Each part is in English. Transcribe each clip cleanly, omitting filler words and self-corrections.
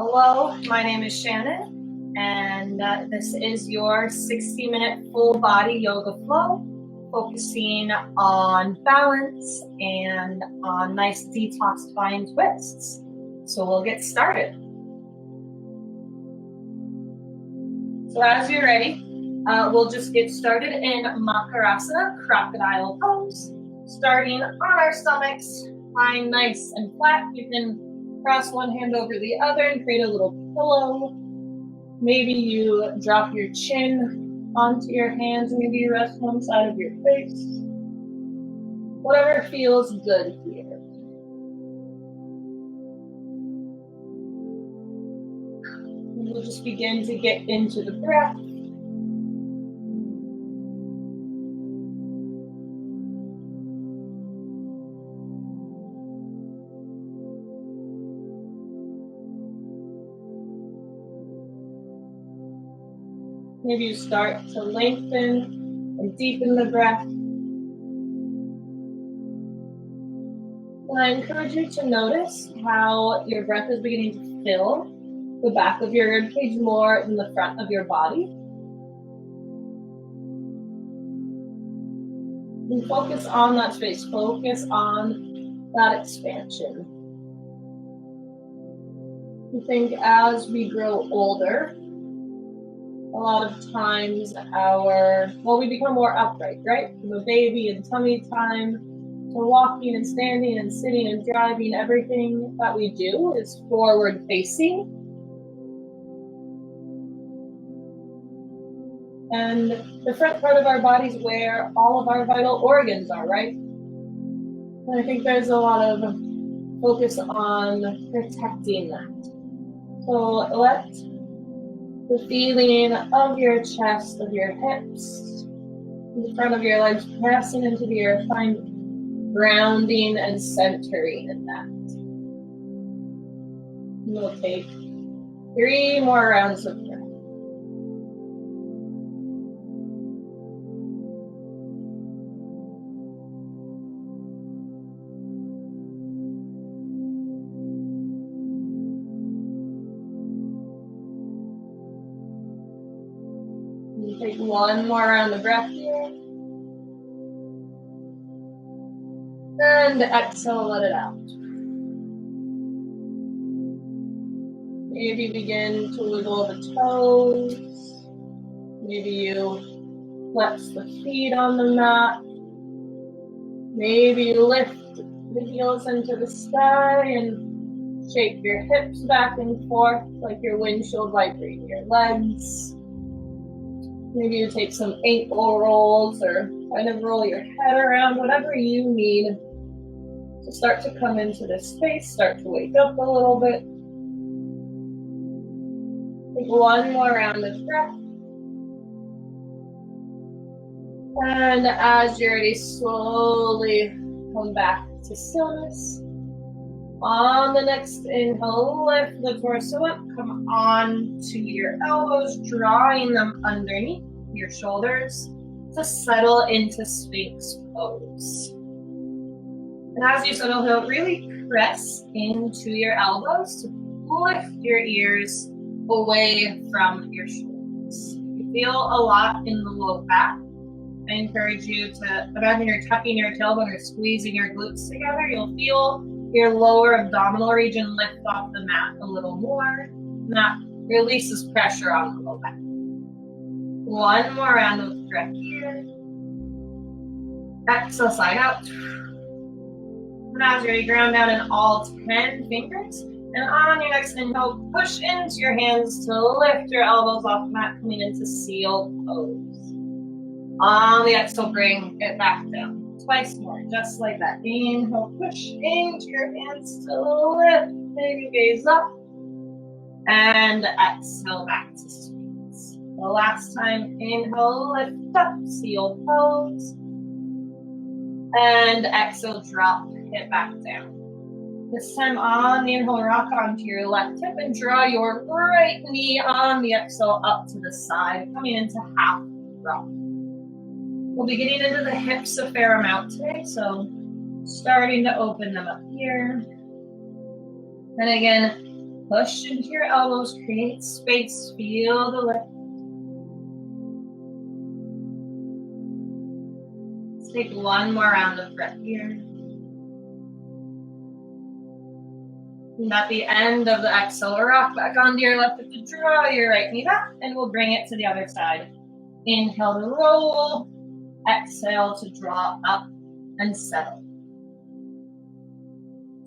Hello, my name is Shannon, and this is your 60-minute full body yoga flow, focusing on balance and on nice detoxifying twists. So we'll get started. So as you're ready, we'll just get started in Makarasana, crocodile pose, starting on our stomachs, lying nice and flat. You can cross one hand over the other and create a little pillow. Maybe you drop your chin onto your hands, maybe you rest one side of your face. Whatever feels good here. And we'll just begin to get into the breath. Maybe you start to lengthen and deepen the breath. And I encourage you to notice how your breath is beginning to fill the back of your ribcage more than the front of your body. And focus on that space. Focus on that expansion. I think as we grow older, a lot of times we become more upright, right? From a baby and tummy time to walking and standing and sitting and driving, everything that we do is forward facing. And the front part of our body is where all of our vital organs are, right? And I think there's a lot of focus on protecting that. So let the feeling of your chest, of your hips, the front of your legs pressing into the earth, find grounding and centering in that. And we'll take 3 more rounds of breath. Take 1 more round of breath here. And exhale, let it out. Maybe begin to wiggle the toes. Maybe you flex the feet on the mat. Maybe you lift the heels into the sky and shake your hips back and forth like your windshield wipering your legs. Maybe you take some ankle rolls or kind of roll your head around, whatever you need to start to come into this space, start to wake up a little bit. Take 1 more round of breath. And as you're ready, slowly come back to stillness. On the next inhale, lift the torso up, come on to your elbows, drawing them underneath your shoulders to settle into Sphinx Pose. And as you settle here, really press into your elbows to lift your ears away from your shoulders. You feel a lot in the low back. I encourage you to imagine you're tucking your tailbone or squeezing your glutes together. You'll feel your lower abdominal region lift off the mat a little more, and that releases pressure on the low back. 1 more round of breath here. Exhale, side out. And as you're ready, ground down in all 10 fingers. And on your next inhale, push into your hands to lift your elbows off the mat, coming into seal pose. On the exhale, bring it back down. Twice more, just like that. Inhale, push into your hands to lift. Maybe gaze up. And exhale back to Sphinx. The last time, inhale, lift up, seal pose. And exhale, drop, hit back down. This time on the inhale, rock onto your left hip and draw your right knee on the exhale up to the side, coming into half rock. We'll be getting into the hips a fair amount today, so starting to open them up here. And again, Push into your elbows, create space, feel the lift. Let's take one more round of breath here. And at the end of the exhale, rock back onto your left hip to draw your right knee back, and we'll bring it to the other side. Inhale to roll, exhale to draw up and settle.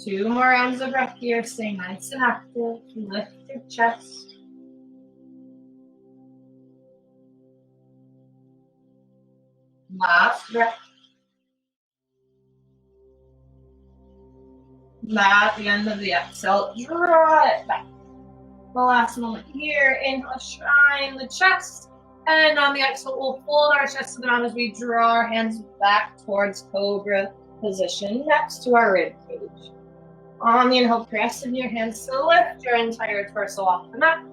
2 more rounds of breath here, stay nice and active, lift your chest. Last breath. At the end of the exhale, draw it back. The last moment here, inhale, shine the chest. And on the exhale, we'll fold our chest to the ground as we draw our hands back towards Cobra position next to our rib cage. On the inhale, press in your hands to lift your entire torso off the mat.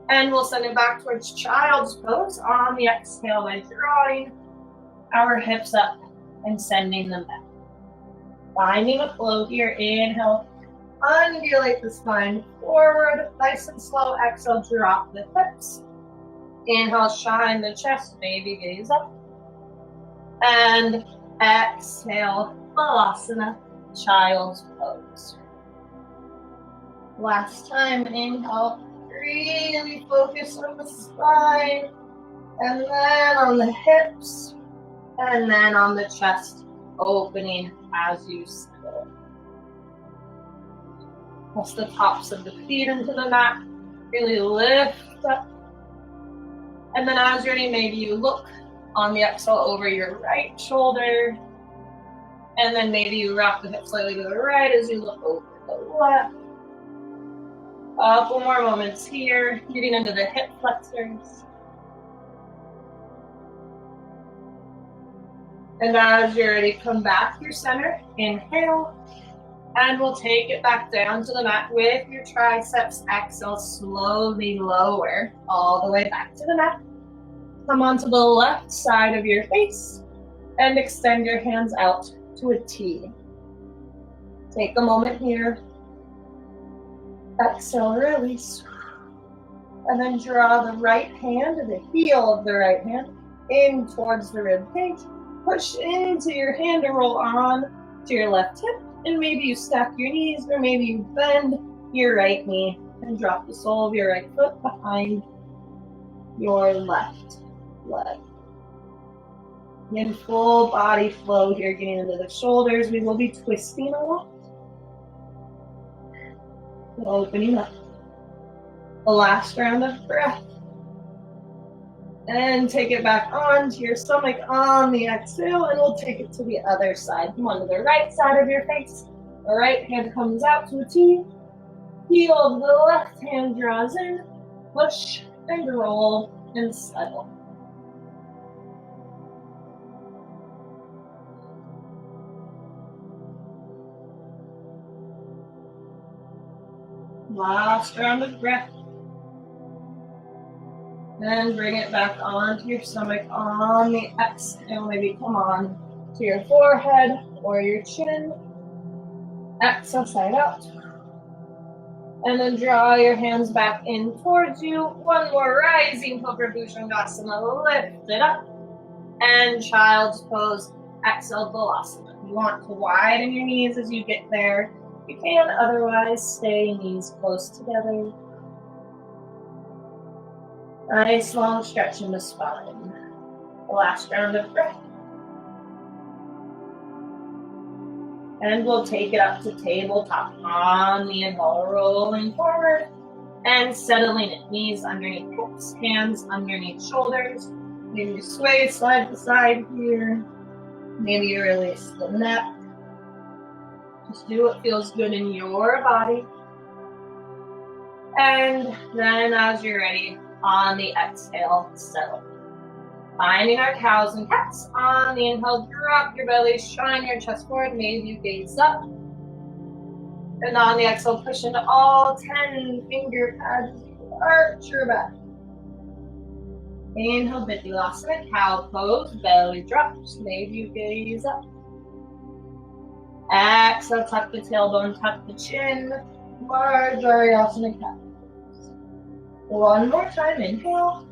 And we'll send it back towards Child's Pose on the exhale by drawing our hips up and sending them back. Finding a flow here, inhale, undulate the spine forward, nice and slow, exhale, drop the hips. Inhale, shine the chest, maybe gaze up. And exhale, Vinyasa, Child's Pose. Last time, inhale, really focus on the spine, and then on the hips, and then on the chest, opening as you settle. Press the tops of the feet into the mat, really lift up. And then as you're ready, maybe you look on the exhale over your right shoulder. And then maybe you rock the hip slightly to the right as you look over the left. A couple more moments here, getting into the hip flexors. And as you're ready, come back to your center, inhale. And we'll take it back down to the mat with your triceps. Exhale, slowly lower all the way back to the mat. Come onto the left side of your face and extend your hands out to a T. Take a moment here. Exhale, release. And then draw the right hand, the heel of the right hand, in towards the rib cage. Push into your hand to roll on to your left hip. And maybe you stack your knees, or maybe you bend your right knee and drop the sole of your right foot behind your left leg. In full body flow here, getting into the shoulders. We will be twisting a lot. Opening up. The last round of breath. And take it back onto your stomach on the exhale, and we'll take it to the other side. Come on to the right side of your face. The right hand comes out to a T. Heel of the left hand draws in. Push and roll and settle. Last round of breath. And bring it back onto your stomach on the exhale. Maybe come on to your forehead or your chin. Exhale, side out. And then draw your hands back in towards you. One more rising Cobra Bhujangasana. Lift it up. And Child's Pose. Exhale, Vinyasa. You want to widen your knees as you get there. You can, otherwise stay knees close together. Nice long stretch in the spine. Last round of breath. And we'll take it up to tabletop on the inhale, rolling forward and settling it. Knees underneath hips, hands underneath shoulders. Maybe you sway side to side here. Maybe you release the neck. Just do what feels good in your body. And then as you're ready, on the exhale, settle. Finding our cows and cats. On the inhale, drop your belly, shine your chest forward, maybe you gaze up. And on the exhale, push into all 10 finger pads, arch your back. Inhale, Vinyasa, cow pose, belly drops, maybe you gaze up. Exhale, tuck the tailbone, tuck the chin. Marjariasana cat. One more time, inhale.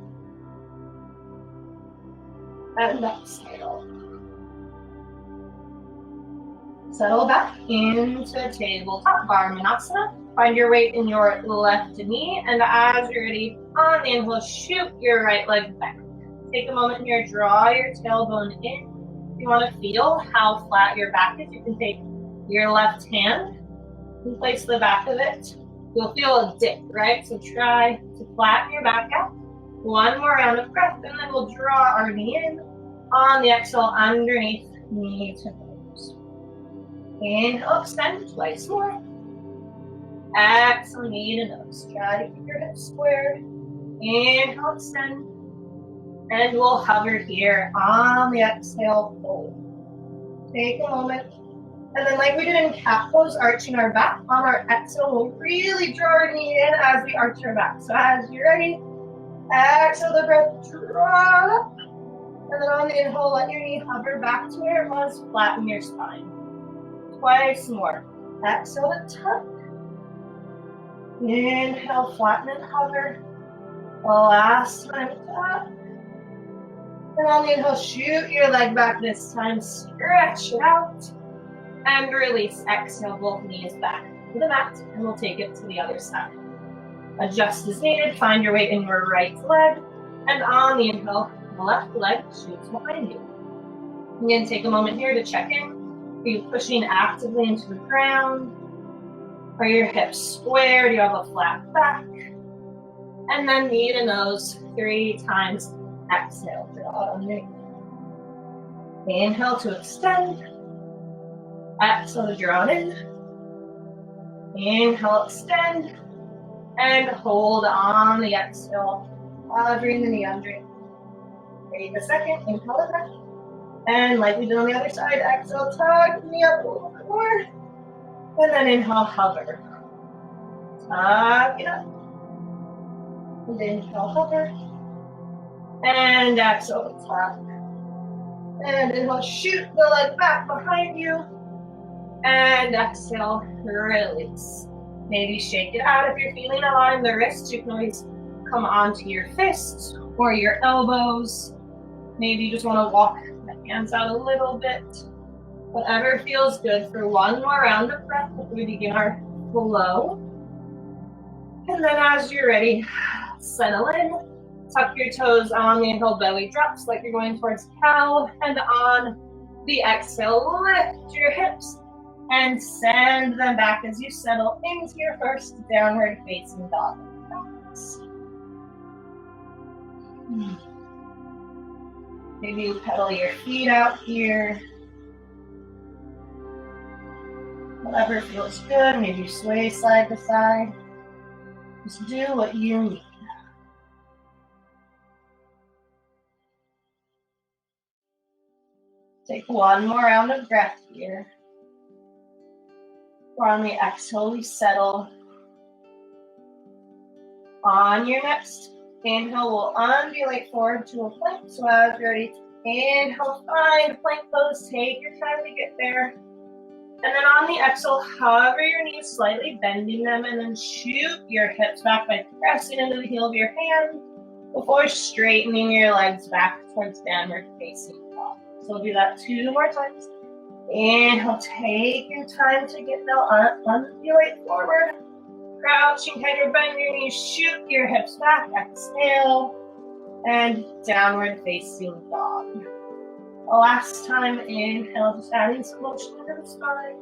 And exhale. Settle back into tabletop Varmanasana. Find your weight in your left knee, and as you're ready, on the inhale, shoot your right leg back. Take a moment here, draw your tailbone in. If you want to feel how flat your back is, you can take your left hand and place the back of it. You'll feel a dip, right? So try to flatten your back out. One more round of breath, and then we'll draw our knee in. On the exhale, underneath knee to nose. Inhale, extend twice more. Exhale, knee to nose. Try to keep your hips square. Inhale, extend. And we'll hover here on the exhale, fold. Take a moment. And then like we did in cat pose, arching our back, on our exhale, we'll really draw our knee in as we arch our back. So as you're ready, exhale the breath, draw up. And then on the inhale, let your knee hover back to where it was, flatten your spine. Twice more. Exhale to tuck. Inhale, flatten and hover. Last time, tuck. And on the inhale, shoot your leg back this time, stretch it out. And release, exhale, both knees back to the mat, and we'll take it to the other side. Adjust as needed, find your weight in your right leg, and on the inhale, left leg shoots behind you. Again, take a moment here to check in. Are you pushing actively into the ground? Are your hips square? Do you have a flat back? And then knee to nose 3 times. Exhale, draw underneath. Inhale to extend. Exhale to draw in. Inhale, extend. And hold on the exhale, hovering the knee underneath. Take a second, inhale it back. And like we did on the other side, exhale, tug me up a little bit more. And then inhale, hover. Tug it up. And inhale, hover. And exhale, tug. And inhale, shoot the leg back behind you. And exhale, release. Maybe shake it out if you're feeling a lot in the wrists. You can always come onto your fists or your elbows. Maybe you just want to walk the hands out a little bit. Whatever feels good for one more round of breath before we begin our flow. And then as you're ready, settle in. Tuck your toes on the inhale, belly drops like you're going towards cow. And on the exhale, lift your hips and send them back as you settle into your first downward facing dog. Maybe you pedal your feet out here. Whatever feels good. Maybe you sway side to side. Just do what you need. Take one more round of breath here. On the exhale, we settle. On your next inhale, we'll undulate forward to a plank. So as you're ready, inhale, find plank pose. Take your time to get there. And then on the exhale, hover your knees, slightly bending them, and then shoot your hips back by pressing into the heel of your hand before straightening your legs back towards downward facing dog. So we'll do that 2 more times. Inhale, take your time to get down, undulate forward. Crouching head or bend your knees, shoot your hips back, exhale, and downward facing dog. Last time, inhale, just adding some motion to the spine,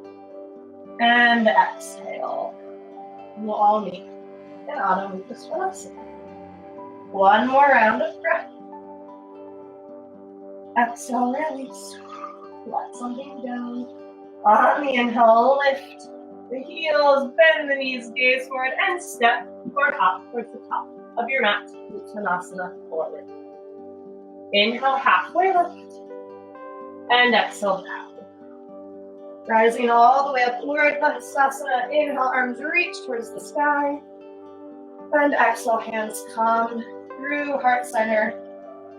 and exhale. We'll all meet in Adho Mukha Svanasana. One more round of breath. Exhale, release. Let something down. On the inhale, lift the heels, bend the knees, gaze forward, and step or hop towards the top of your mat. Uttanasana forward. Inhale, halfway lift. And exhale, bow. Rising all the way up, Urdhva Hastasana. Inhale, arms reach towards the sky. And exhale, hands come through heart center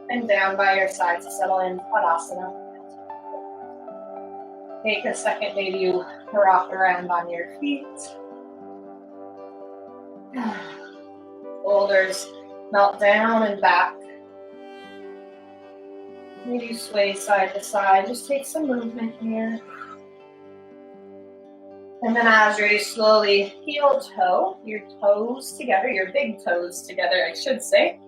and down by your sides to settle in Tadasana. Take a second, maybe you rock around on your feet. Shoulders melt down and back. Maybe sway side to side. Just take some movement here. And then as you're ready, slowly heel toe, your toes together, your big toes together, I should say.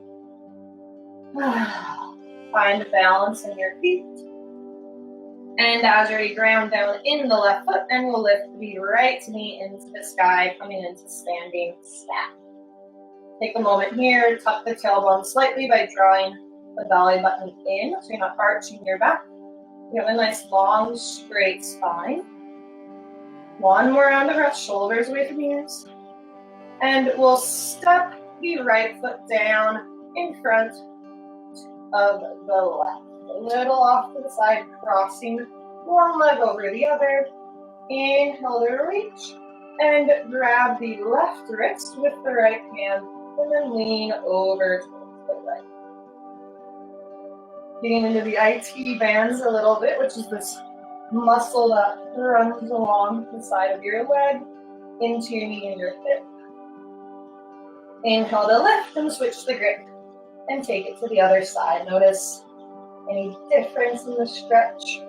Find balance in your feet. And as you're ready, ground down in the left foot, and we'll lift the right knee into the sky, coming into standing stack. Take a moment here, tuck the tailbone slightly by drawing the belly button in, so you're not arching your back. You have a nice long, straight spine. One more round of breath, shoulders away from ears. And we'll step the right foot down in front of the left. A little off to the side, crossing one leg over the other. Inhale to reach. And grab the left wrist with the right hand. And then lean over towards the right. Getting into the IT bands a little bit, which is this muscle that runs along the side of your leg into your knee and your hip. Inhale to lift and switch the grip and take it to the other side. Notice any difference in the stretch.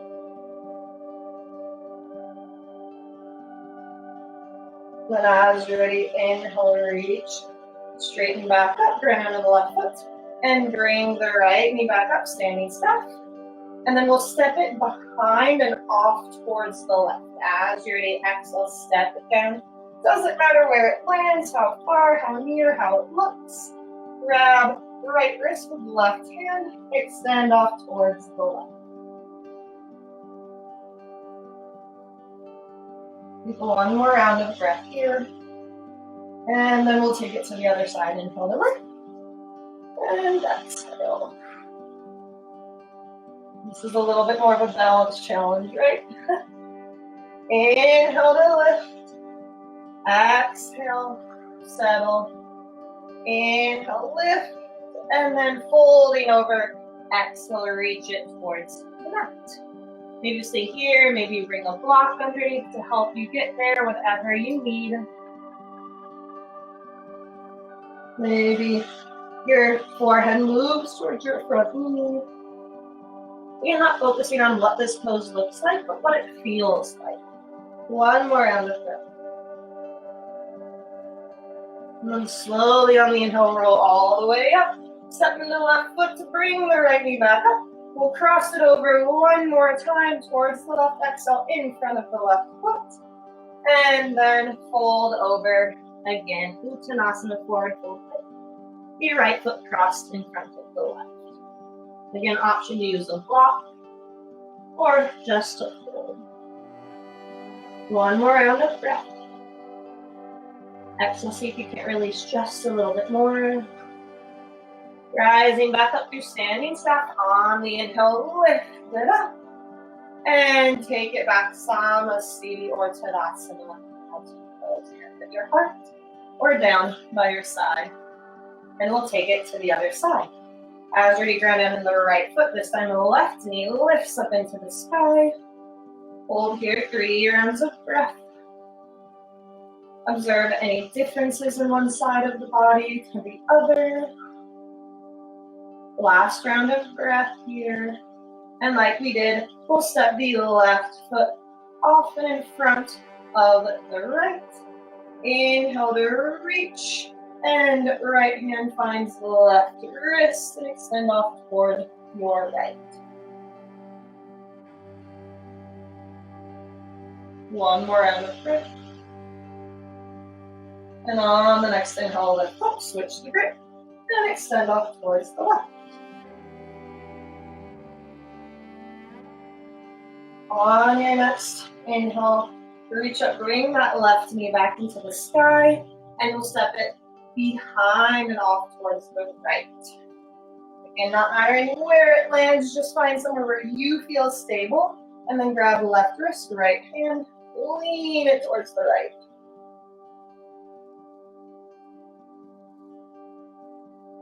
Then as you're ready, inhale to reach. Straighten back up, ground on the left foot, and bring the right knee back up, standing stack. And then we'll step it behind and off towards the left. As you're ready, exhale, step it down. Doesn't matter where it lands, how far, how near, how it looks. Grab the right wrist with the left hand, extend off towards the left. Take one more round of breath here. And then we'll take it to the other side. Inhale to lift. And exhale. This is a little bit more of a balance challenge, right? Inhale to lift. Exhale, settle. Inhale, lift. And then folding over. Exhale, reach it towards the mat. Maybe stay here. Maybe bring a block underneath to help you get there, whatever you need. Maybe your forehead moves towards your front knee. You're not focusing on what this pose looks like, but what it feels like. One more round of breath. And then slowly on the inhale, roll all the way up. Stepping the left foot to bring the right knee back up. We'll cross it over one more time towards the left. Exhale in front of the left foot. And then fold over again. Uttanasana, forward fold. The right foot crossed in front of the left. Again, option to use a block or just a fold. One more round of breath. Exhale, see if you can release just a little bit more. Rising back up through standing stack on the inhale, lift it up. And take it back, Samasthiti or Tadasana. Hands at your heart or down by your side. And we'll take it to the other side. As you're ready, ground down in the right foot. This time the left knee lifts up into the sky. Hold here, 3 rounds of breath. Observe any differences in one side of the body to the other. Last round of breath here. And like we did, we'll step the left foot off and in front of the right. Inhale to reach. And right hand finds the left wrist and extend off toward your right. One more round of breath. And on the next inhale, lift up, switch the grip, and extend off towards the left. On your next inhale, reach up, bring that left knee back into the sky, and we'll step it behind and off towards the right. Again, not mattering where it lands, just find somewhere where you feel stable, and then grab left wrist, right hand, lean it towards the right.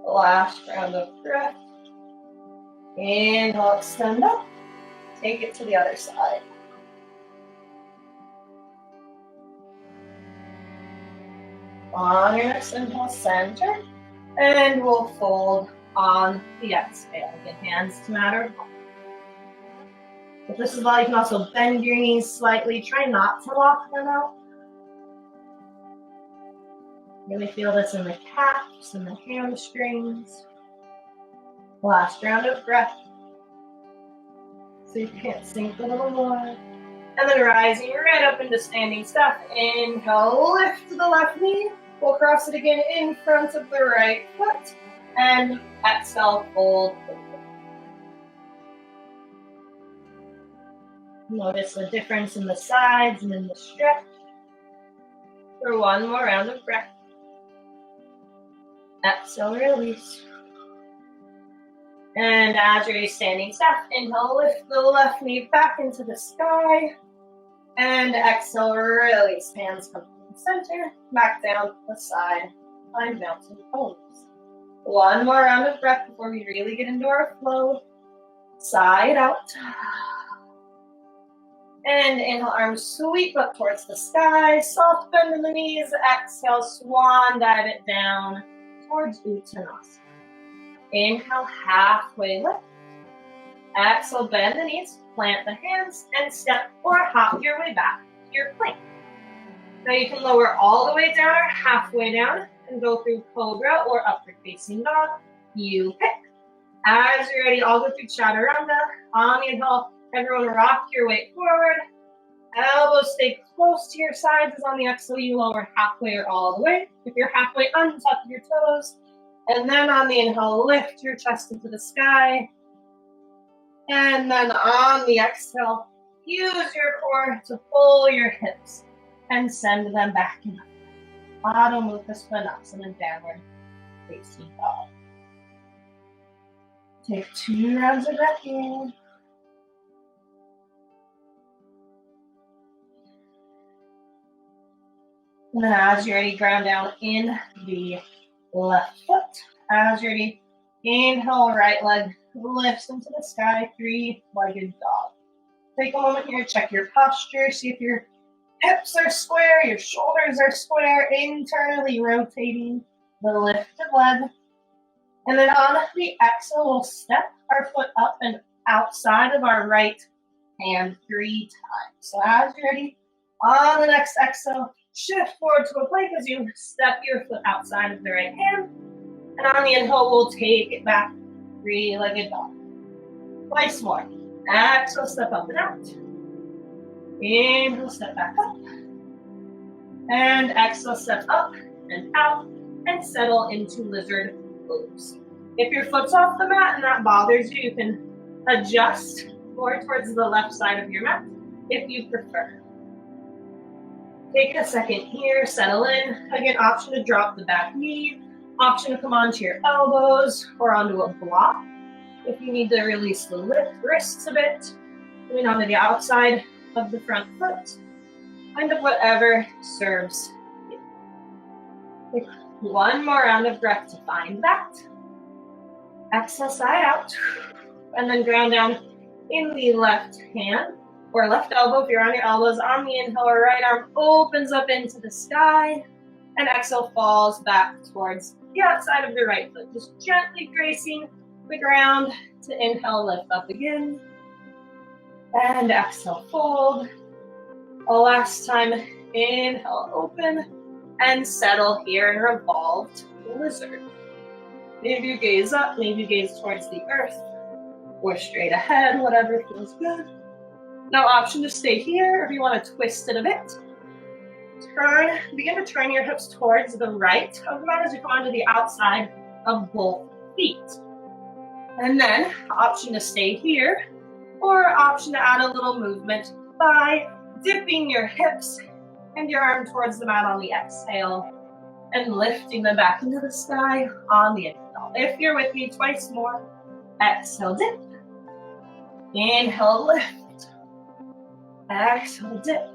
Last round of breath. Inhale, extend up. Take it to the other side. On your next inhale, center. And we'll fold on the exhale. Get hands to mat or ball. If this is all, you can also bend your knees slightly. Try not to lock them out. Really feel this in the calves and the hamstrings. Last round of breath. So you can't sink a little more. And then rising right up into standing stuff. Inhale, lift the left knee. We'll cross it again in front of the right foot. And exhale, fold. Notice the difference in the sides and in the stretch. For one more round of breath. Exhale, release. And as you're standing staff, inhale, lift the left knee back into the sky. And exhale, release. Hands come to the center, back down to the side. Find mountain pose. One more round of breath before we really get into our flow. Side out. And inhale, arms sweep up towards the sky. Soft bend in the knees. Exhale, swan dive it down towards Uttanasana. Inhale, halfway lift. Exhale, bend the knees, plant the hands, and step or hop your way back to your plank. Now you can lower all the way down or halfway down and go through Cobra or Upward Facing Dog. You pick. As you're ready, I'll go through Chaturanga. On the inhale, everyone rock your weight forward. Elbows stay close to your sides as on the exhale you lower halfway or all the way. If you're halfway, untuck your toes. And then on the inhale, lift your chest into the sky. And then on the exhale, use your core to pull your hips and send them back in. Adho Mukha Svanasana and downward facing dog. Take 2 rounds of breath in. And then as you're ready, ground down in the left foot. As you're ready, inhale, right leg lifts into the sky, 3-legged dog. Take a moment here, check your posture, see if your hips are square, your shoulders are square, internally rotating the lifted leg. And then on the exhale, we'll step our foot up and outside of our right hand 3 times. So as you're ready, on the next exhale, shift forward to a plank as you step your foot outside of the right hand. And on the inhale, we'll take it back, 3-legged dog. Twice more. Exhale, step up and out. Inhale, step back up. And exhale, step up and out and settle into lizard pose. If your foot's off the mat and that bothers you, you can adjust more towards the left side of your mat if you prefer. Take a second here, settle in. Again, option to drop the back knee, option to come onto your elbows or onto a block. If you need to release the wrists a bit, coming onto the outside of the front foot, kind of whatever serves you. Take 1 more round of breath to find that. Exhale, side out, and then ground down in the left hand or left elbow. If you're on your elbows, on the inhale, right arm opens up into the sky, and exhale falls back towards the outside of the right foot, just gently gracing the ground to inhale, lift up again, and exhale, fold. Last time, inhale, open, and settle here in revolved lizard. Maybe you gaze up, maybe you gaze towards the earth, or straight ahead, whatever feels good. Now, option to stay here if you want to twist it a bit. Begin to turn your hips towards the right of the mat as you come onto the outside of both feet. And then, option to stay here, or option to add a little movement by dipping your hips and your arm towards the mat on the exhale and lifting them back into the sky on the inhale. If you're with me, twice more. Exhale, dip. Inhale, lift. Exhale, dip.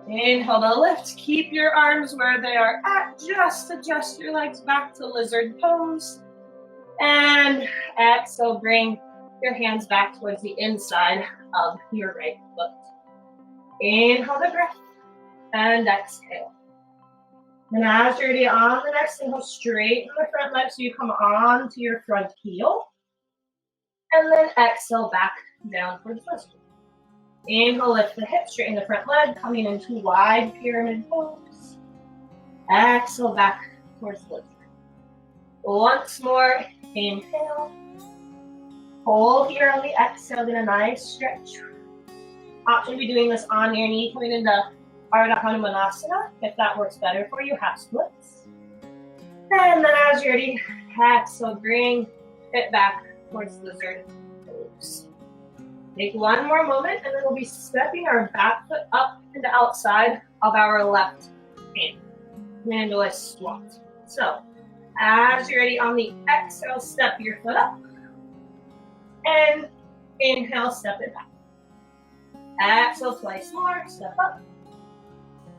Inhale to lift. Keep your arms where they are at. Just adjust your legs back to lizard pose. And exhale, bring your hands back towards the inside of your right foot. Inhale the breath and exhale. And as you're ready, on the next inhale, straighten the front leg so you come on to your front heel. And then exhale back down towards lizard. Inhale, lift the hips, straighten the front leg, coming into wide pyramid pose. Exhale back towards lizard. Once more, inhale. Hold here on the exhale, get a nice stretch. Option to be doing this on your knee, coming into Artichondrasa. If that works better for you, half splits. And then as you're ready, exhale, bring it back towards lizard pose. Take one more moment, and then we'll be stepping our back foot up and outside of our left hand. Mandala squat. So, as you're ready, on the exhale, step your foot up. And inhale, step it back. Exhale twice more, step up.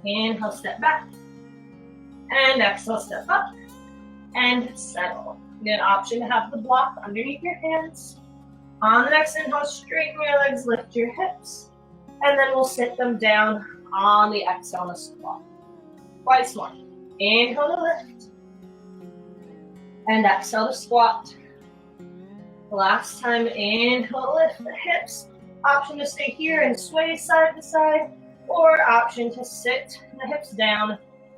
Inhale, step back. And exhale, step up. And settle. Good option to have the block underneath your hands. On the next inhale, straighten your legs, lift your hips. And then we'll sit them down on the exhale to squat. Twice more. Inhale to lift. And exhale to squat. Last time, inhale, lift the hips. Option to stay here and sway side to side, or option to sit the hips down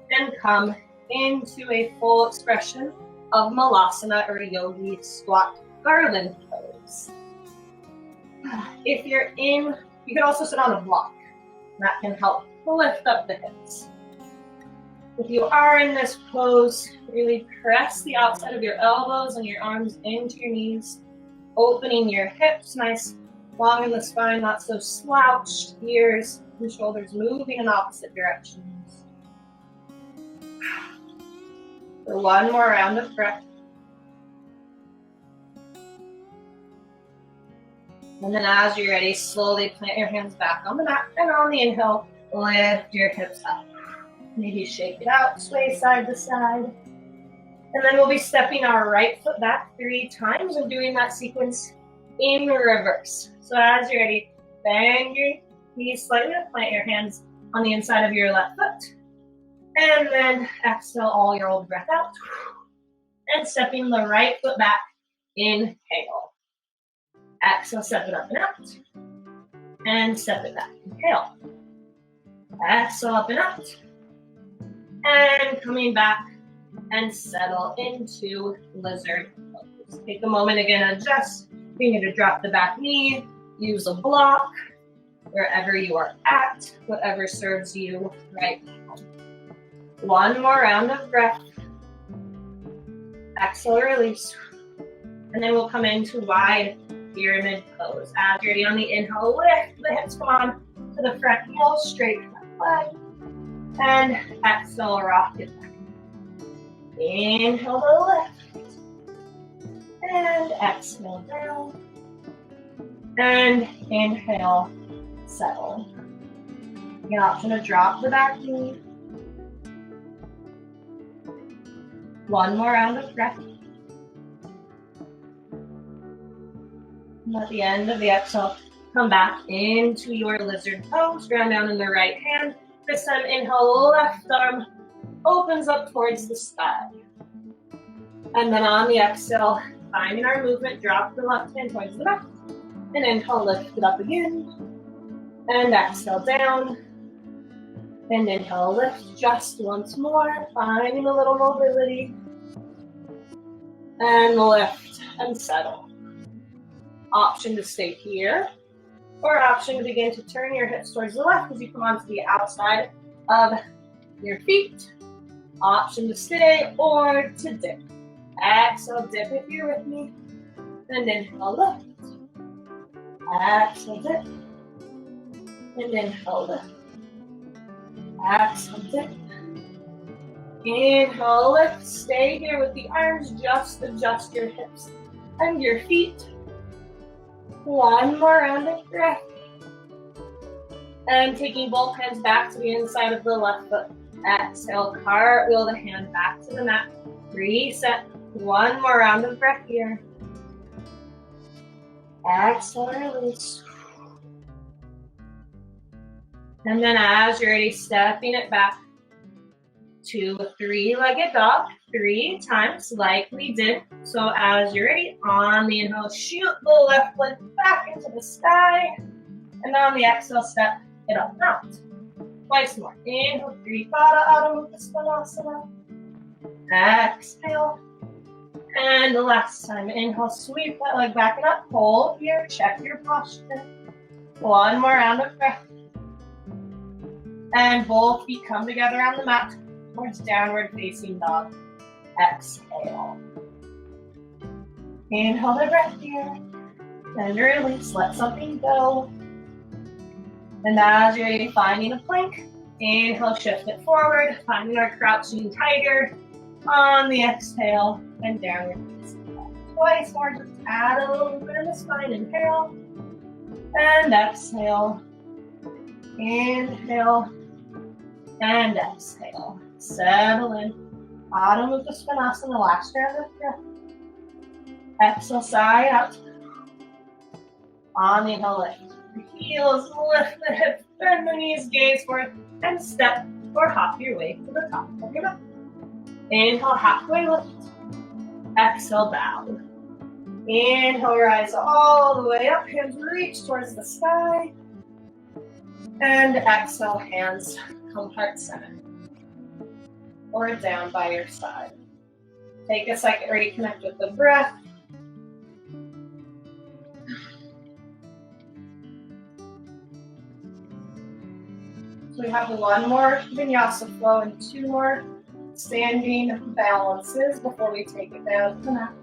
and come into a full expression of Malasana or Yogi squat Garland pose. If you're in, you can also sit on a block. That can help lift up the hips. If you are in this pose, really press the outside of your elbows and your arms into your knees. Opening your hips, nice long in the spine, not so slouched. Ears and shoulders moving in opposite directions. For one more round of breath. And then as you're ready, slowly plant your hands back on the mat. And on the inhale, lift your hips up. Maybe shake it out, sway side to side. And then we'll be stepping our right foot back 3 times and doing that sequence in reverse. So as you're ready, bend your knees slightly, plant your hands on the inside of your left foot. And then exhale all your old breath out. And stepping the right foot back, inhale. Exhale, step it up and out. And step it back, inhale. Exhale, up and out. And coming back and settle into lizard pose. Take a moment again, adjust. You need to drop the back knee, use a block, wherever you are at, whatever serves you right now. One more round of breath. Exhale, release. And then we'll come into wide pyramid pose. As you're ready on the inhale, lift the hips, come on to the front heel, straight front leg. And exhale, rock it back. Inhale to lift. And exhale down. And inhale, settle. You get an option to drop the back knee. One more round of breath. And at the end of the exhale, come back into your lizard pose. Ground down in the right hand. This time, inhale, left arm opens up towards the sky. And then on the exhale, finding our movement, drop the left hand towards the back. And inhale, lift it up again. And exhale down. And inhale, lift just once more, finding a little mobility. And lift and settle. Option to stay here, or option to begin to turn your hips towards the left as you come onto the outside of your feet. Option to stay or to dip. Exhale, dip if you're with me. And inhale, lift. Exhale, dip. And inhale, lift. Exhale, dip. Inhale, lift. Stay here with the arms. Just adjust your hips and your feet. One more round of breath. And taking both hands back to the inside of the left foot. Exhale, cartwheel the hand back to the mat. Reset. One more round of breath here. Exhale, release. And then as you're ready, stepping it back to a three-legged dog 3 times like we did. So as you're ready, on the inhale, shoot the left leg back into the sky. And on the exhale, step it up and out. Twice more. Inhale, Tripada Adho Mukha Svanasana. Exhale. And the last time, inhale, sweep that leg back and up. Hold here, check your posture. One more round of breath. And both feet come together on the mat towards downward facing dog. Exhale. Inhale the breath here. And release, let something go. And as you're ready, finding a plank, inhale, shift it forward, finding our crouching tiger. On the exhale, and downward facing dog. Twice more, just add a little bit in the spine. Inhale, and exhale. Inhale, and exhale. Settle in. Adho Mukha Svanasana, last round of breath. Exhale, side out. On the inhale, lift the heels, lift the hips, bend the knees, gaze forward, and step or hop your way to the top of your mat. Inhale, halfway lift. Exhale, down. Inhale, rise all the way up. Hands reach towards the sky. And exhale, hands come heart center. Or down by your side. Take a second, reconnect with the breath. So we have one more Vinyasa flow and 2 more standing balances before we take it down to the mat.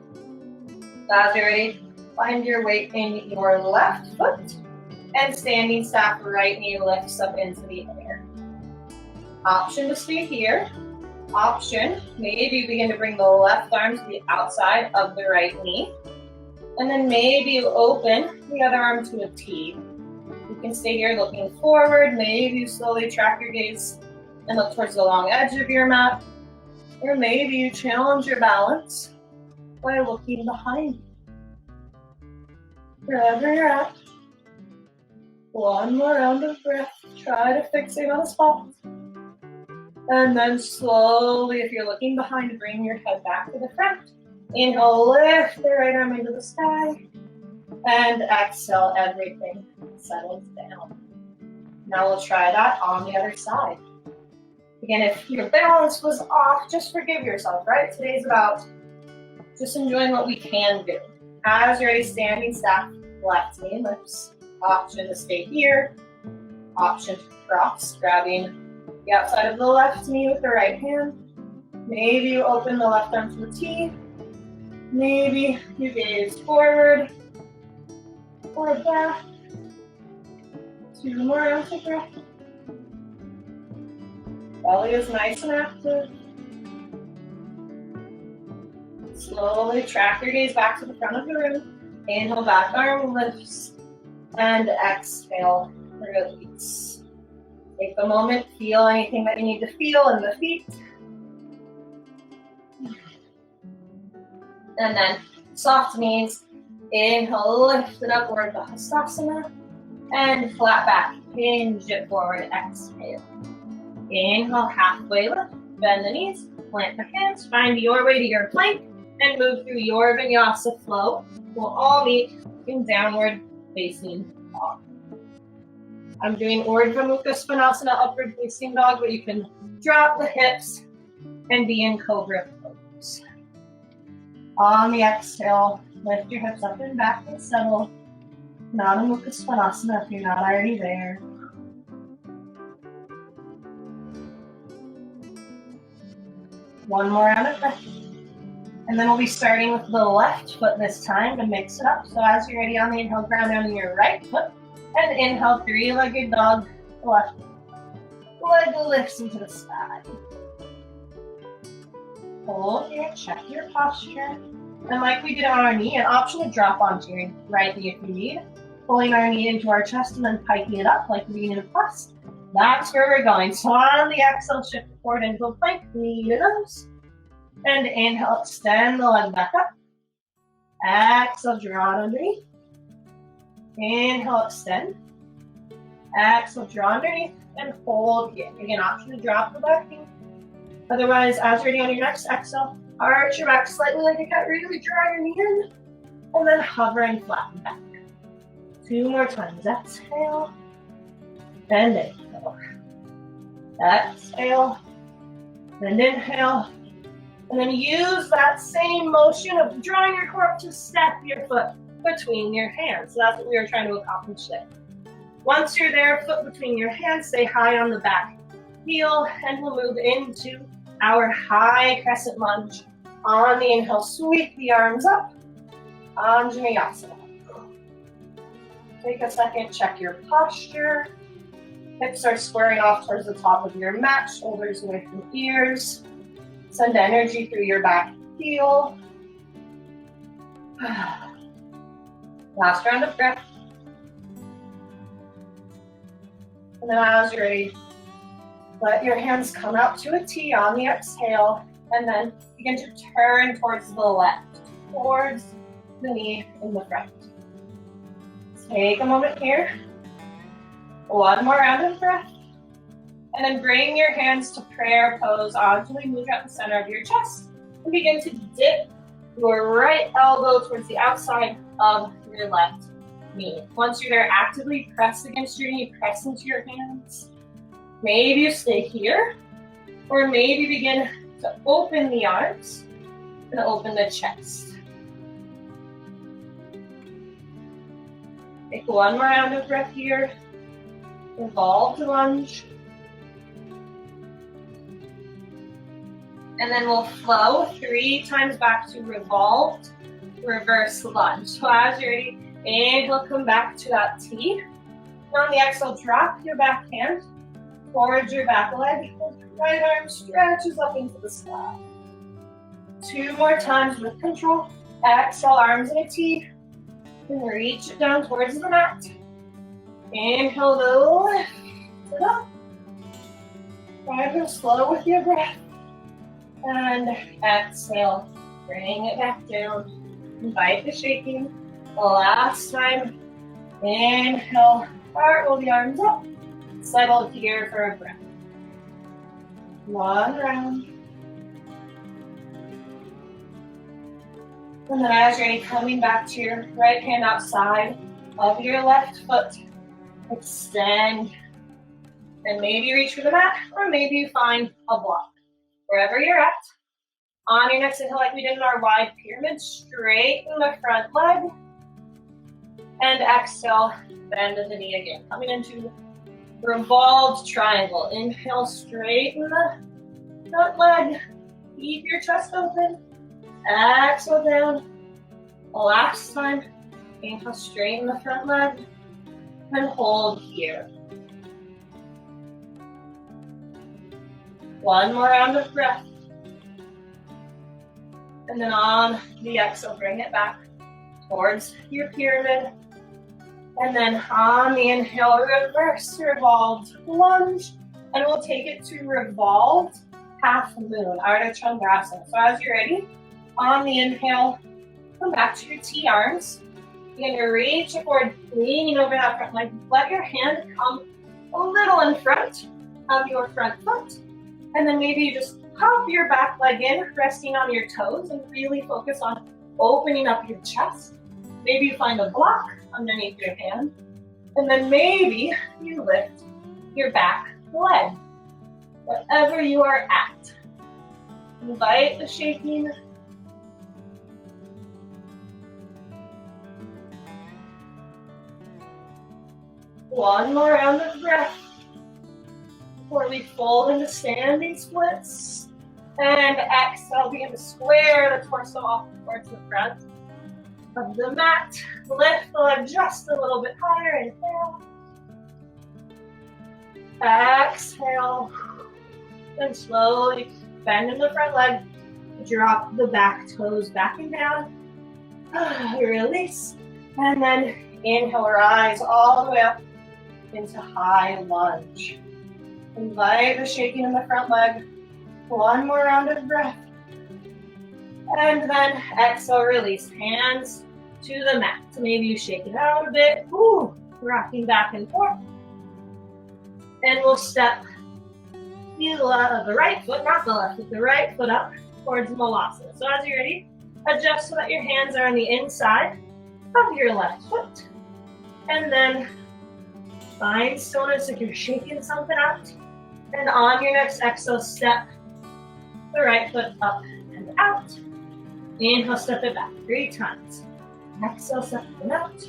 As you're ready, find your weight in your left foot and standing staff right knee lifts up into the air. Option to stay here. Option, maybe you begin to bring the left arm to the outside of the right knee. And then maybe you open the other arm to a T. You can stay here looking forward. Maybe you slowly track your gaze and look towards the long edge of your mat. Or maybe you challenge your balance by looking behind you. Wherever you're at. One more round of breath. Try to fixate on a spot. And then slowly, if you're looking behind, bring your head back to the front. Inhale, lift the right arm into the sky. And exhale, everything settles down. Now we'll try that on the other side. Again, if your balance was off, just forgive yourself, right? Today's about just enjoying what we can do. As you're ready, standing staff, left knee lifts. Option to stay here. Option to cross, grabbing the outside of the left knee with the right hand. Maybe you open the left arm to a T. Maybe you gaze forward or back. 2 more rounds of breath. Belly is nice and active. Slowly track your gaze back to the front of the room. Inhale, back arm lifts. And exhale, release. Take a moment, feel anything that you need to feel in the feet. And then soft knees. Inhale, lift it up, Urdhva Hastasana. And flat back, hinge it forward, exhale. Inhale, halfway lift, bend the knees, plant the hands, find your way to your plank, and move through your Vinyasa flow. We'll all meet in downward facing dog. I'm doing Urdhva Mukha Svanasana, upward facing dog, but you can drop the hips and be in Cobra Pose. On the exhale, lift your hips up and back and settle. Adho Mukha Svanasana if you're not already there. One more round of breath. And then we'll be starting with the left foot this time to mix it up. So as you're ready on the inhale, ground down to your right foot. And inhale, 3-legged dog, left leg lifts into the sky. Hold here, check your posture. And like we did on our knee, an option to drop onto your right knee if you need. Pulling our knee into our chest and then piking it up like we're in a plus. That's where we're going. So on the exhale, shift forward into a plank, knee to nose. And inhale, extend the leg back up. Exhale, draw it underneath. Inhale, extend. Exhale, draw underneath and hold here. Again, option to drop the back knee. Otherwise, as you're ready on your next exhale, arch your back slightly like a cat, really draw your knee in, and then hover and flatten back. 2 more times. Exhale, and inhale. Exhale, and inhale. And then use that same motion of drawing your core up to step your foot between your hands. So that's what we were trying to accomplish there. Once you're there, foot between your hands, stay high on the back heel, and we'll move into our high crescent lunge. On the inhale, sweep the arms up, Vinyasa. Take a second, check your posture. Hips are squaring off towards the top of your mat, shoulders away from ears. Send energy through your back heel. Last round of breath. And then as you're ready, let your hands come out to a T on the exhale, and then begin to turn towards the left, towards the knee in the front. Take a moment here. 1 more round of breath. And then bring your hands to prayer pose, Anjali Mudra at the center of your chest. And begin to dip your right elbow towards the outside of your left knee. Once you're there, actively press against your knee, press into your hands. Maybe you stay here, or maybe begin to open the arms and open the chest. Take 1 more round of breath here. Revolved lunge. And then we'll flow 3 times back to revolved reverse lunge. So as you're ready, inhale, come back to that T. And on the exhale, drop your back hand towards your back leg. Right arm stretches up into the sky. 2 more times with control. Exhale, arms in a T. And reach it down towards the mat. Inhale to lift it up. Try to go slow with your breath. And exhale, bring it back down. Invite the shaking. Last time. Inhale, roll the arms up. Settle here for a breath. 1 round. And then as you're ready, coming back to your right hand outside of your left foot. Extend. And maybe reach for the mat, or maybe you find a block. Wherever you're at. On your next inhale, like we did in our wide pyramid, straighten the front leg. And exhale, bend the knee again. Coming into revolved triangle. Inhale, straighten the front leg. Keep your chest open. Exhale down. Last time. Inhale, straighten the front leg. And hold here. 1 more round of breath. And then on the exhale, bring it back towards your pyramid. And then on the inhale, reverse revolved lunge. And we'll take it to revolved half moon, Artichondrasa. So as you're ready, on the inhale, come back to your T arms. You're gonna reach forward, leaning over that front leg. Let your hand come a little in front of your front foot. And then maybe you just pop your back leg in, resting on your toes, and really focus on opening up your chest. Maybe you find a block underneath your hand. And then maybe you lift your back leg, wherever you are at. Invite the shaking. One more round of breath before we fold into standing splits. And exhale, begin to square the torso off towards the front of the mat. Lift the leg just a little bit higher. Inhale. Exhale. Then slowly bend in the front leg. Drop the back toes back and down. Release. And then inhale, rise all the way up into high lunge. Invite the shaking in the front leg. One more round of breath. And then exhale, release. Hands to the mat. So maybe you shake it out a bit. Rocking back and forth. And we'll step the right foot, not the left, with the right foot up towards Malasana. So as you're ready, adjust so that your hands are on the inside of your left foot. And then find stillness if you're shaking something out. And on your next exhale, step the right foot up and out. Inhale, step it back 3 times. Exhale, step it out.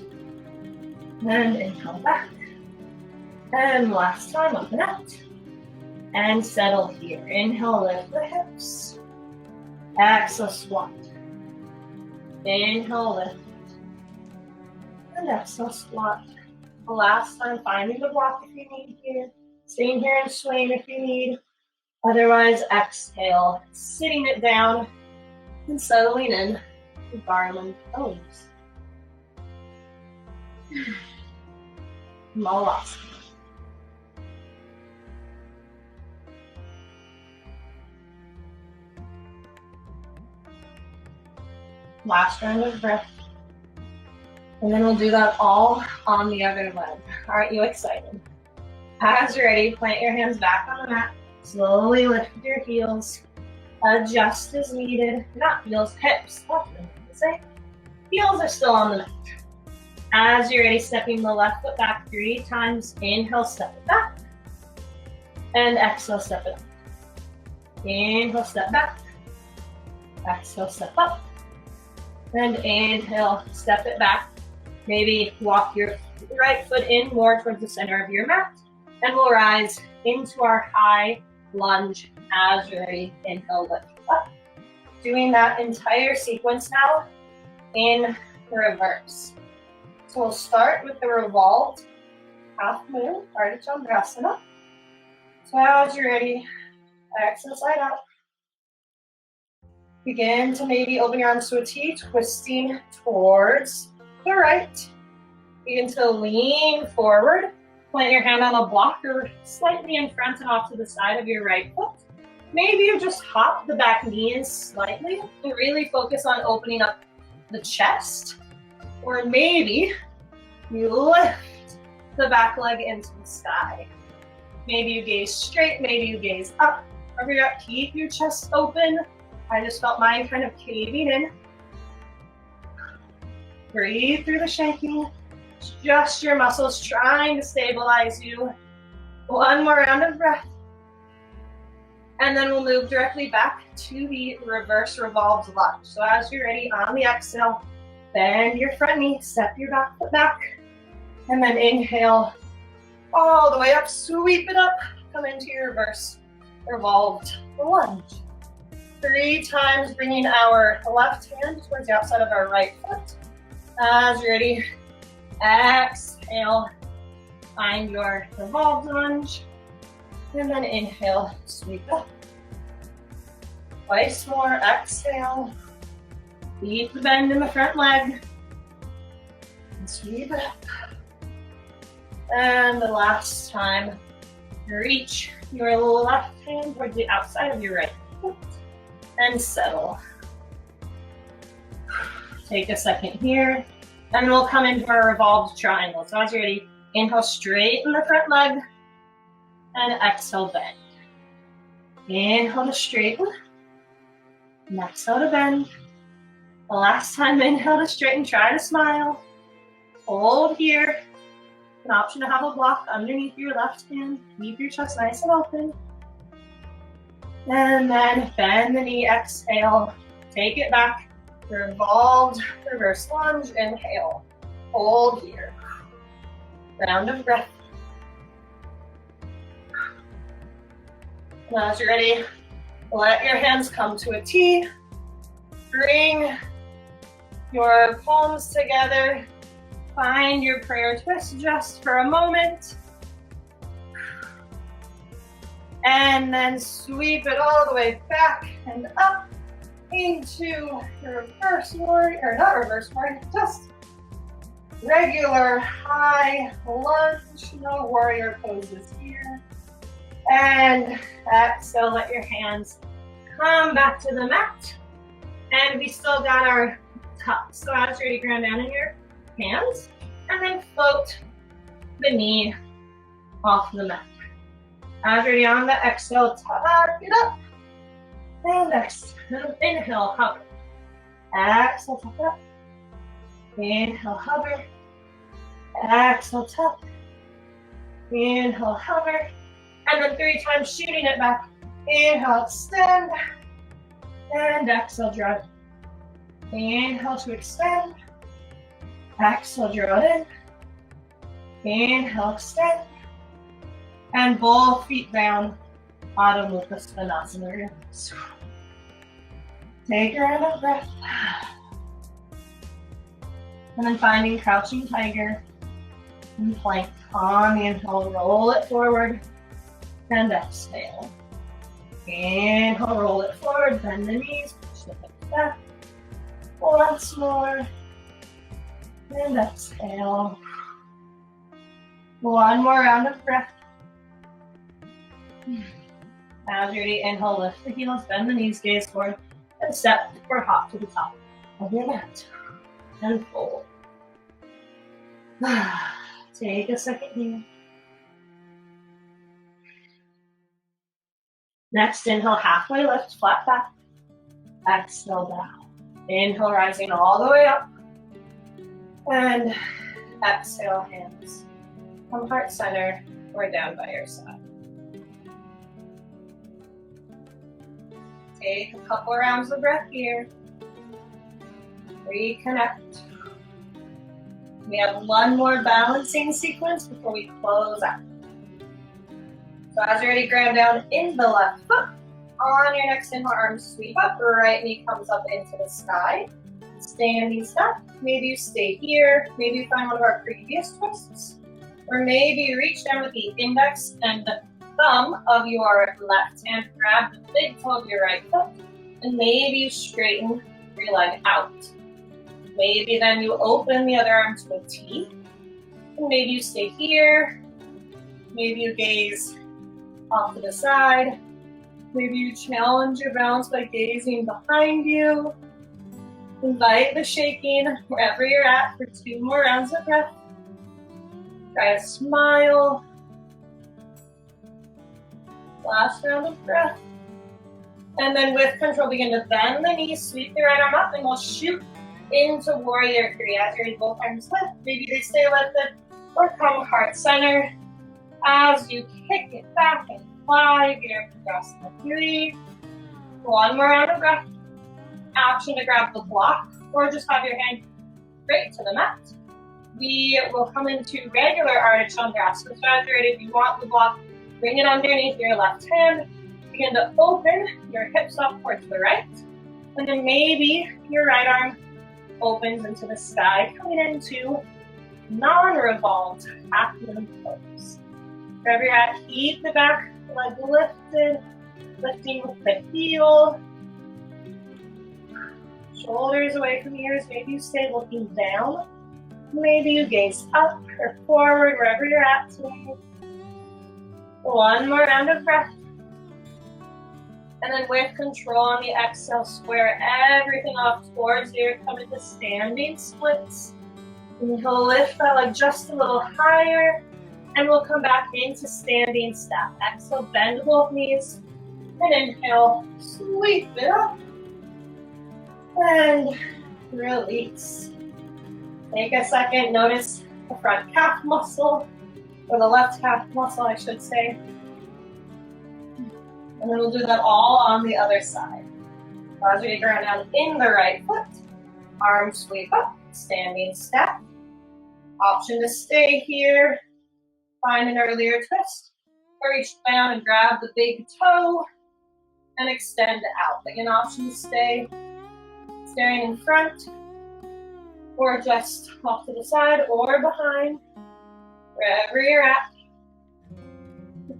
And inhale back. And last time, up and out. And settle here. Inhale, lift the hips. Exhale, squat. Inhale, lift. And exhale, squat. Last time, finding the block if you need here. Staying here and swaying if you need. Otherwise, exhale, sitting it down and settling in to Garland Pose. Malasana. Last round of breath. And then we'll do that all on the other leg. Aren't you excited? As you're ready, plant your hands back on the mat. Slowly lift your heels. Adjust as needed. Not heels, hips. That's what I'm going to say. Heels are still on the mat. As you're ready, stepping the left foot back 3 times. Inhale, step it back. And exhale, step it up. Inhale, step back. Exhale, step up. And inhale, step it back. Maybe walk your right foot in more towards the center of your mat. And we'll rise into our high lunge as you're ready. Inhale, lift up. Doing that entire sequence now in reverse. So we'll start with the revolved half moon, Artichondrasa. So as you're ready, exhale, side out. Begin to maybe open your arms to a T, twisting towards the right. Begin to lean forward. Plant your hand on a block or slightly in front and off to the side of your right foot. Maybe you just hop the back knee in slightly and really focus on opening up the chest. Or maybe you lift the back leg into the sky. Maybe you gaze straight, maybe you gaze up. Wherever you're at, keep your chest open. I just felt mine kind of caving in. Breathe through the shaking. Just your muscles trying to stabilize you. One more round of breath. And then we'll move directly back to the reverse revolved lunge. So as you're ready, on the exhale, bend your front knee, step your back foot back. And then inhale all the way up, sweep it up, come into your reverse revolved lunge. 3 times, bringing our left hand towards the outside of our right foot. As you're ready, exhale, find your revolved lunge, and then inhale, sweep up. Twice more, exhale, keep the bend in the front leg, and sweep it up. And the last time, reach your left hand towards the outside of your right foot, and settle. Take a second here. And we'll come into our revolved triangle. So as you're ready, inhale, straighten the front leg. And exhale, bend. Inhale to straighten. And exhale to bend. The last time, inhale to straighten, try to smile. Hold here. An option to have a block underneath your left hand. Keep your chest nice and open. And then bend the knee, exhale. Take it back. Revolved, reverse lunge, inhale. Hold here. Round of breath. Now as you're ready, let your hands come to a T. Bring your palms together. Find your prayer twist just for a moment. And then sweep it all the way back and up into your reverse warrior, or not reverse warrior, just regular high lunge, no warrior poses here. And exhale, let your hands come back to the mat. And we still got our tuck. So as you're ready, ground down in your hands, and then float the knee off the mat. As you're on the exhale, tuck it up. And exhale, inhale, hover. Exhale, tuck it up. Inhale, hover. Exhale, tuck. Inhale, hover. And then 3 times shooting it back. Inhale, extend. And exhale, draw it. Inhale to extend. Exhale, draw it in. Inhale, extend. And both feet down. Adho Mukha Svanasana. Take a round of breath. And then finding crouching tiger and plank. On the inhale, roll it forward. And exhale. Inhale, roll it forward, bend the knees, push the hips back. Once more. And exhale. One more round of breath. As you're ready, inhale, lift the heels, bend the knees, gaze forward, and step or hop to the top of your mat. And fold. Take a second here. Next, inhale, halfway lift, flat back. Exhale, down. Inhale, rising all the way up. And exhale, hands from heart center or down by your side. Take a couple rounds of breath here. Reconnect. We have one more balancing sequence before we close out. So as you're ready, ground down in the left foot. On your next inhale, arms sweep up. Right knee comes up into the sky. Standing step. Maybe you stay here. Maybe you find one of our previous twists. Or maybe you reach down with the index and the thumb of your left hand. Grab the big toe of your right foot. And maybe you straighten your leg out. Maybe then you open the other arm to a T. And maybe you stay here. Maybe you gaze off to the side. Maybe you challenge your balance by gazing behind you. Invite the shaking wherever you're at for 2 more rounds of breath. Try to smile. Last round of breath. And then with control, begin to bend the knees, sweep the right arm up, and we'll shoot into warrior 3. As you're both arms lift, maybe they stay lifted or come heart center. As you kick it back and fly, your Virasana 3. 1 more round of breath. Option to grab the block or just have your hand straight to the mat. We will come into regular Artichondrasa. So as you're ready, if you want the block, bring it underneath your left hand. Begin to open your hips up towards the right. And then maybe your right arm opens into the sky, coming into non-revolved half-moon pose. Wherever you're at, keep the back leg lifted, lifting with the heel. Shoulders away from ears. Maybe you stay looking down. Maybe you gaze up or forward, wherever you're at today. 1 more round of breath. And then with control on the exhale, square everything off towards you. Come into standing splits. Inhale, lift that leg just a little higher. And we'll come back into standing step. Exhale, bend both knees. And inhale, sweep it up. And release. Take a second, notice the front calf muscle, or the left calf muscle, I should say. And then we'll do that all on the other side. So as we ground down in the right foot, arms sweep up, standing step. Option to stay here, find an earlier twist, or reach down and grab the big toe and extend out. Again, option to stay staring in front, or just off to the side or behind, wherever you're at.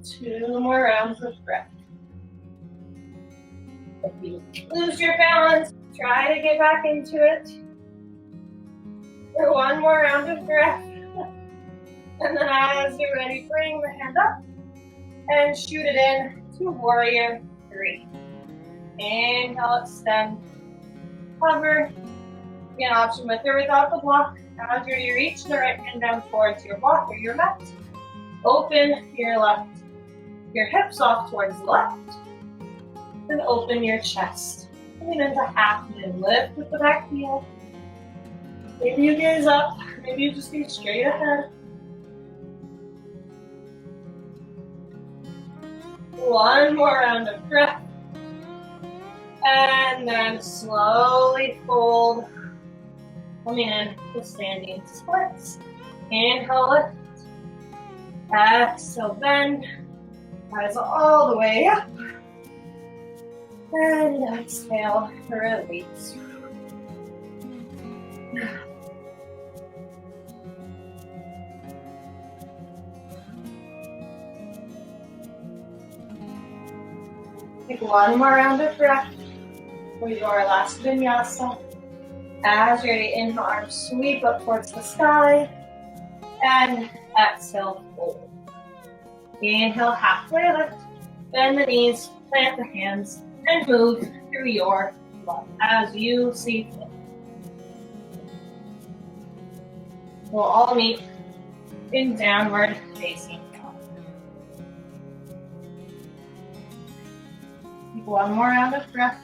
2 more rounds of breath. If you lose your balance, try to get back into it. For 1 more round of breath. And then as you're ready, bring the hand up and shoot it in to warrior 3. Inhale, extend, hover. Again, option with or without the block. As you reach the right hand down towards your block or your mat. Open your left your hips off towards the left. And open your chest. Coming into half moon. Lift with the back heel. Maybe you gaze up. Maybe you just go straight ahead. One more round of breath. And then slowly fold. Coming in to standing splits. Inhale, lift. Exhale, bend. Rise all the way up. And exhale, release. Take one more round of breath for your last vinyasa. As you're ready, inhale, arms sweep up towards the sky. And exhale, fold. Inhale, halfway lift. Bend the knees, plant the hands, and move through your love as you see fit. We'll all meet in downward facing dog. Take one more round of breath.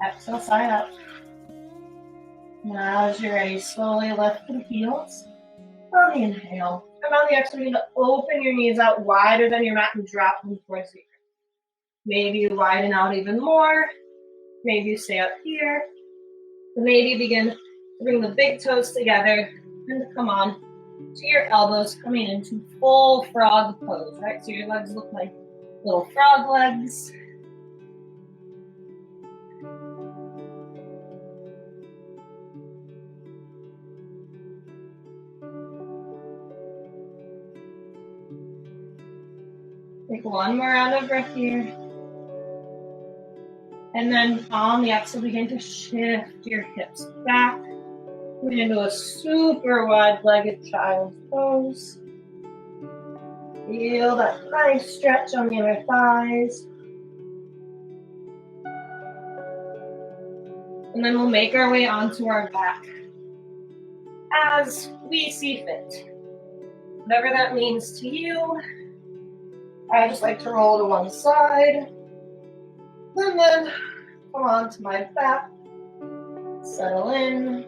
Exhale, side up. Now as you're ready, slowly lift the heels. On the inhale. And on the exhale, you need to open your knees out wider than your mat and drop them towards the earth. Maybe you widen out even more. Maybe you stay up here. Maybe begin to bring the big toes together and come on to your elbows, coming into full frog pose, right? So your legs look like little frog legs. Take one more round of breath here. And then on the exhale, begin to shift your hips back. Coming into a super wide-legged child's pose. Feel that nice stretch on the inner thighs. And then we'll make our way onto our back as we see fit. Whatever that means to you. I just like to roll to one side. And then come on to my back. Settle in.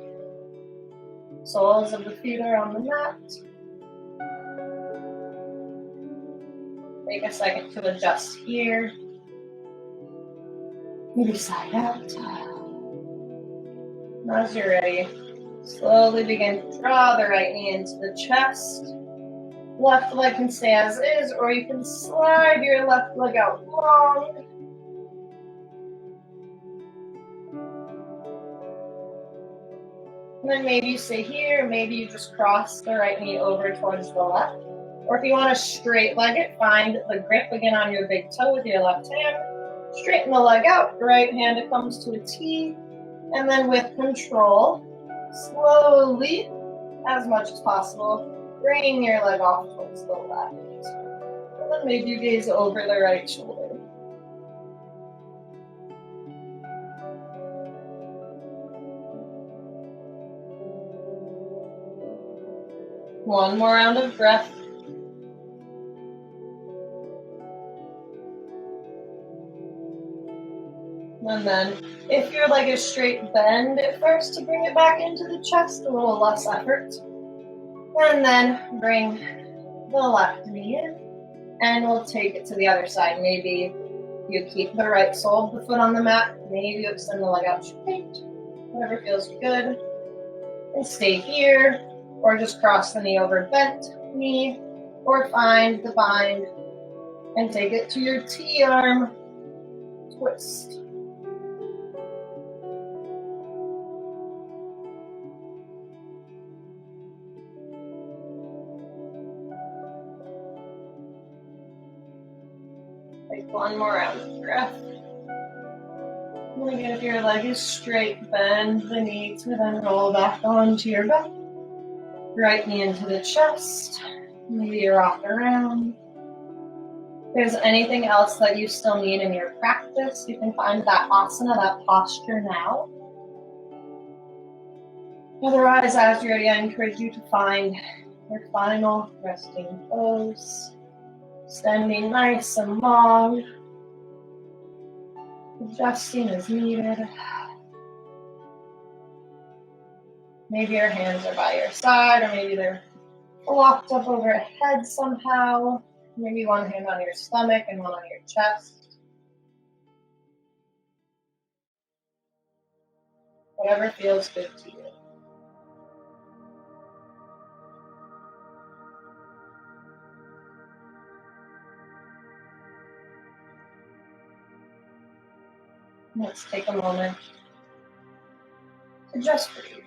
Soles of the feet are on the mat. Take a second to adjust here. Maybe side out. As you're ready, slowly begin to draw the right knee into the chest. Left leg can stay as is, or you can slide your left leg out long. And then maybe you stay here, maybe you just cross the right knee over towards the left. Or if you want to straight leg it, find the grip again on your big toe with your left hand. Straighten the leg out, right hand it comes to a T. And then with control, slowly, as much as possible, bring your leg off towards the left. And then maybe you gaze over the right shoulder. One more round of breath. And then, if your leg is straight, bend it first to bring it back into the chest, a little less effort. And then bring the left knee in, and we'll take it to the other side. Maybe you keep the right sole of the foot on the mat, maybe you extend the leg out straight, whatever feels good. And stay here, or just cross the knee over bent knee, or find the bind and take it to your T-arm twist. Take one more round of breath. And again, if your leg is straight, bend the knee to then roll back onto your back. Right knee into the chest. Maybe you rock around. If there's anything else that you still need in your practice, you can find that asana, that posture now. Otherwise, as you're ready, I encourage you to find your final resting pose. Standing nice and long. Adjusting as needed. Maybe your hands are by your side, or maybe they're locked up overhead somehow. Maybe one hand on your stomach and one on your chest. Whatever feels good to you. Let's take a moment to just breathe.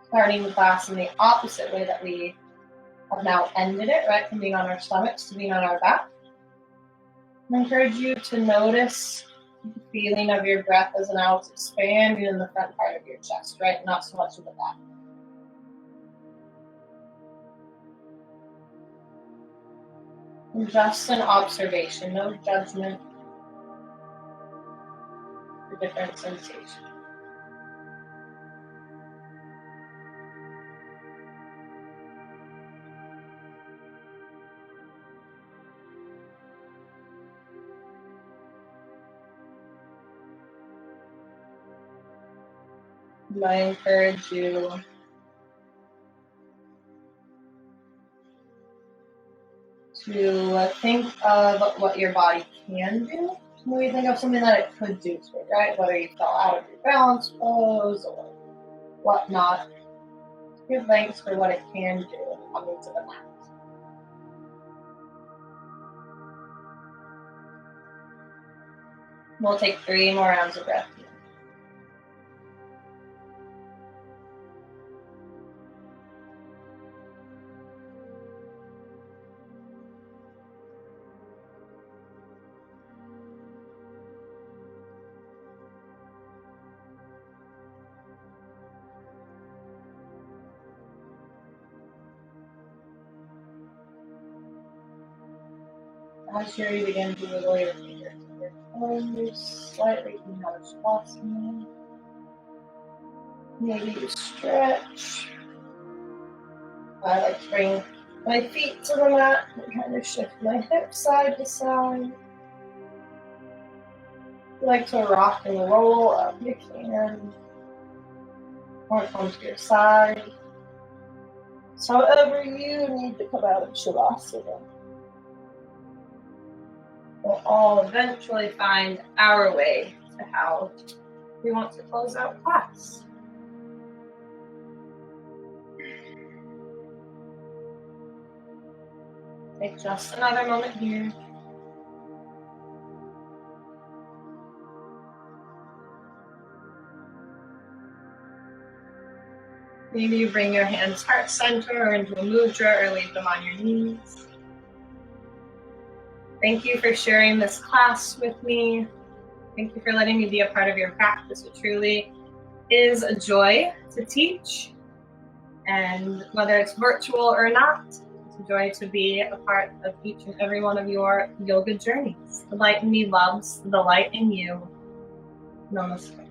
Starting the class in the opposite way that we have now ended it, right? From being on our stomachs to being on our back. I encourage you to notice the feeling of your breath as now it's expanding in the front part of your chest, right? Not so much in the back. And just an observation, no judgment. Different sensation. I encourage you to think of what your body can do. Maybe think of something that it could do to it, right? Whether you fell out of your balance pose or whatnot. Give thanks for what it can do coming to the mat. We'll take 3 more rounds of breath. As you begin to wiggle your fingers and your toes, slightly come out of Shavasana. Maybe you stretch. I like to bring my feet to the mat and kind of shift my hips side to side. If you like to rock and roll up, you can. Or come to your side. So however you need to come out of Shavasana. We'll all eventually find our way to how we want to close out class. Take just another moment here. Maybe you bring your hands heart center or into a mudra or leave them on your knees. Thank you for sharing this class with me. Thank you for letting me be a part of your practice. It truly is a joy to teach. And whether it's virtual or not, it's a joy to be a part of each and every one of your yoga journeys. The light in me loves the light in you. Namaste.